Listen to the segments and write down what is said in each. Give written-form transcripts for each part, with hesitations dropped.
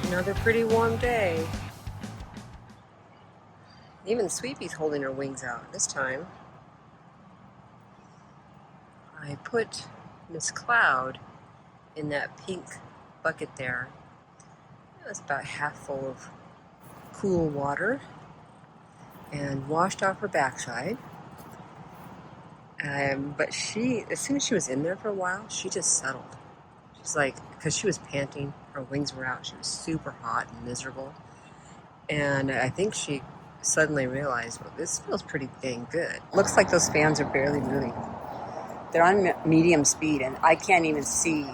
Another pretty warm day. Even Sweepy's holding her wings out this time. I put Miss Cloud in that pink bucket there. It was about half full of cool water and washed off her backside. But as soon as she was in there for a while, she just settled. She's like, because she was panting, her wings were out, she was super hot and miserable. And I think she suddenly realized, well, this feels pretty dang good. Looks like those fans are barely moving. They're on medium speed, and I can't even see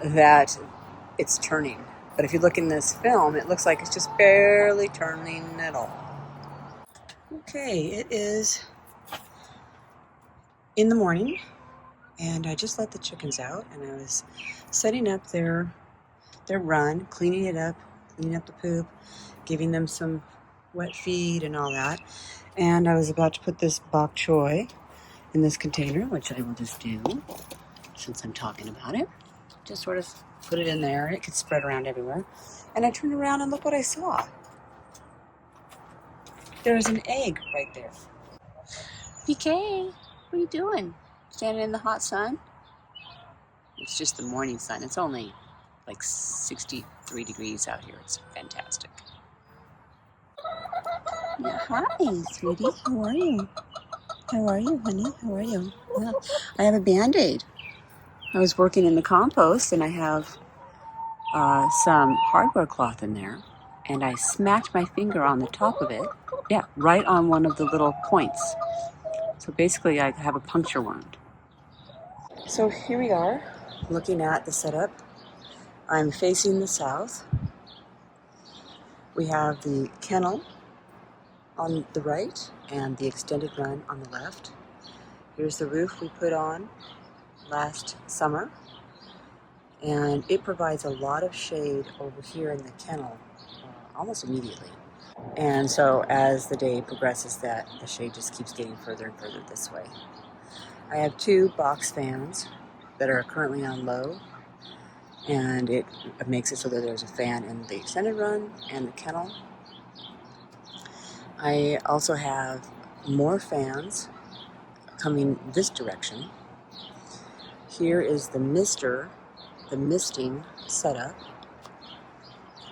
that it's turning. But if you look in this film, it looks like it's just barely turning at all. Okay, it is in the morning, and I just let the chickens out, and I was setting up their run, cleaning it up, cleaning up the poop, giving them some wet feed and all that. And I was about to put this bok choy in this container, which I will just do since I'm talking about it. Just sort of put it in there. It could spread around everywhere. And I turned around and look what I saw. There's an egg right there. PK, what are you doing? Standing in the hot sun? It's just the morning sun. It's only like 63 degrees out here. It's fantastic. Yeah, hi, sweetie. How are you? How are you, honey? How are you? Yeah. I have a Band-Aid. I was working in the compost, and I have some hardware cloth in there, and I smacked my finger on the top of it. Yeah, right on one of the little points. So basically, I have a puncture wound. So here we are, looking at the setup. I'm facing the south. We have the kennel on the right and the extended run on the left. Here's the roof we put on last summer, and it provides a lot of shade over here in the kennel almost immediately. And so as the day progresses, the shade just keeps getting further and further this way. I have 2 box fans that are currently on low, and it makes it so that there's a fan in the extended run and the kennel. I also have more fans coming this direction. Here is the misting setup.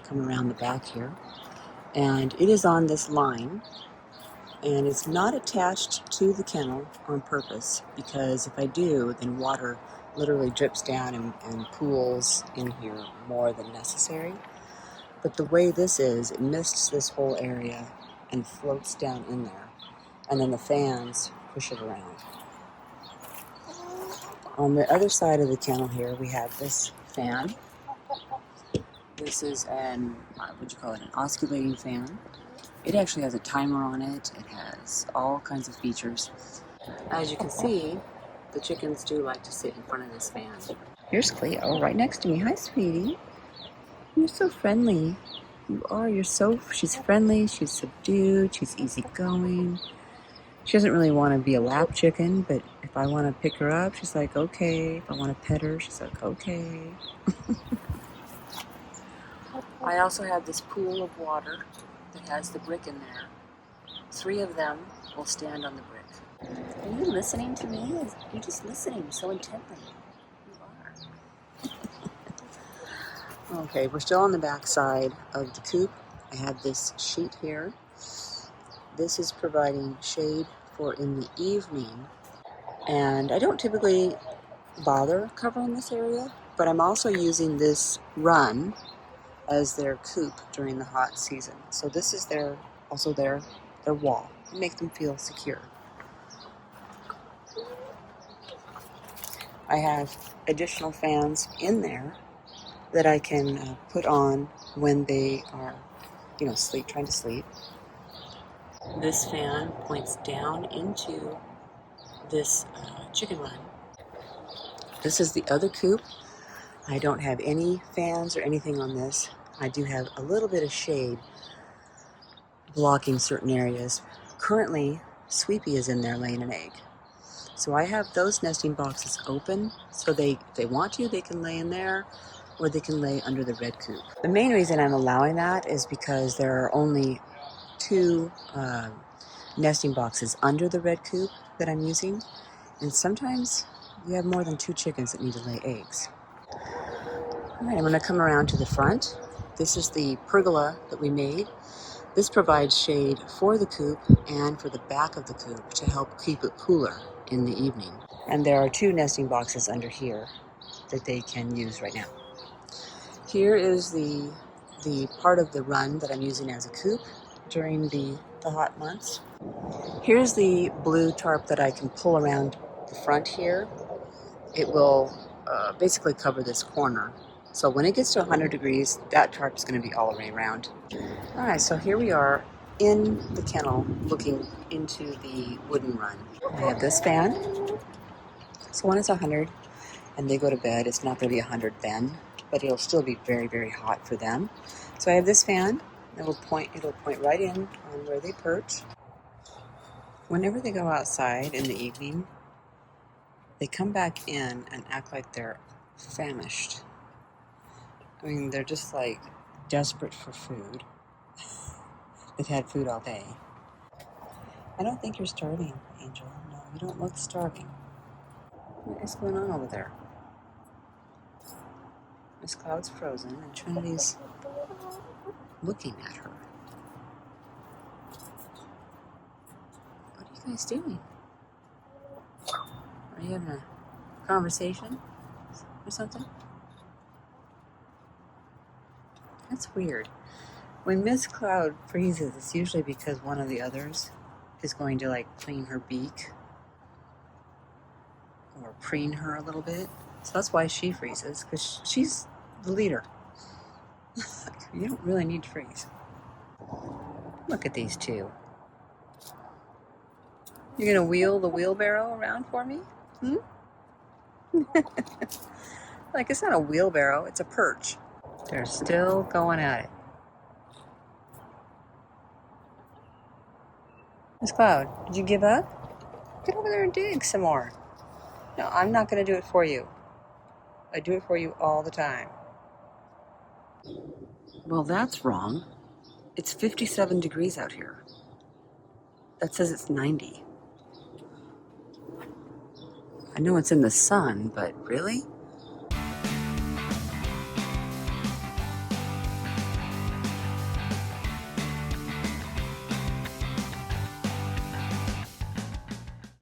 Come around the back here. And it is on this line, and it's not attached to the kennel on purpose, because if I do, then water literally drips down and pools in here more than necessary. But the way this is, it mists this whole area and floats down in there, and then the fans push it around. On the other side of the kennel here, we have this fan. This is an osculating fan. It actually has a timer on it. It has all kinds of features. As you can see, the chickens do like to sit in front of this fan. Here's Cleo right next to me. Hi, sweetie. You're so friendly. You are. She's friendly. She's subdued. She's easygoing. She doesn't really want to be a lap chicken, but if I want to pick her up, she's like, okay. If I want to pet her, she's like, okay. I also have this pool of water that has the brick in there. 3 of them will stand on the brick. Are you listening to me? You're just listening so intently. You are. Okay, we're still on the back side of the coop. I have this sheet here. This is providing shade for in the evening. And I don't typically bother covering this area, but I'm also using this run as their coop during the hot season. So this is their wall. Make them feel secure. I have additional fans in there that I can put on when they are, trying to sleep. This fan points down into this chicken run. This is the other coop. I don't have any fans or anything on this. I do have a little bit of shade blocking certain areas. Currently, Sweepy is in there laying an egg. So I have those nesting boxes open, so if they want to, they can lay in there, or they can lay under the red coop. The main reason I'm allowing that is because there are only 2 nesting boxes under the red coop that I'm using, and sometimes you have more than 2 chickens that need to lay eggs. All right, I'm going to come around to the front. This is the pergola that we made. This provides shade for the coop and for the back of the coop to help keep it cooler in the evening. And there are 2 nesting boxes under here that they can use right now. Here is the part of the run that I'm using as a coop during the hot months. Here's the blue tarp that I can pull around the front here. It will basically cover this corner. So when it gets to 100 degrees, that tarp is going to be all the way around. All right, so here we are in the kennel looking into the wooden run. I have this fan. So when it's 100 and they go to bed, it's not going to be 100 then, but it'll still be very, very hot for them. So I have this fan. It'll point right in on where they perch. Whenever they go outside in the evening, they come back in and act like they're famished. I mean, they're just like desperate for food. They've had food all day. I don't think you're starving, Angel. No, you don't look starving. What is going on over there? Miss Cloud's frozen and Trinity's looking at her. What are you guys doing? Are you having a conversation or something? That's weird. When Miss Cloud freezes, it's usually because one of the others is going to like clean her beak or preen her a little bit. So that's why she freezes, because she's the leader. You don't really need to freeze. Look at these 2. You're gonna wheel the wheelbarrow around for me? Like, it's not a wheelbarrow, it's a perch. They're still going at it. Miss Cloud, did you give up? Get over there and dig some more. No, I'm not going to do it for you. I do it for you all the time. Well, that's wrong. It's 57 degrees out here. That says it's 90. I know it's in the sun, but really?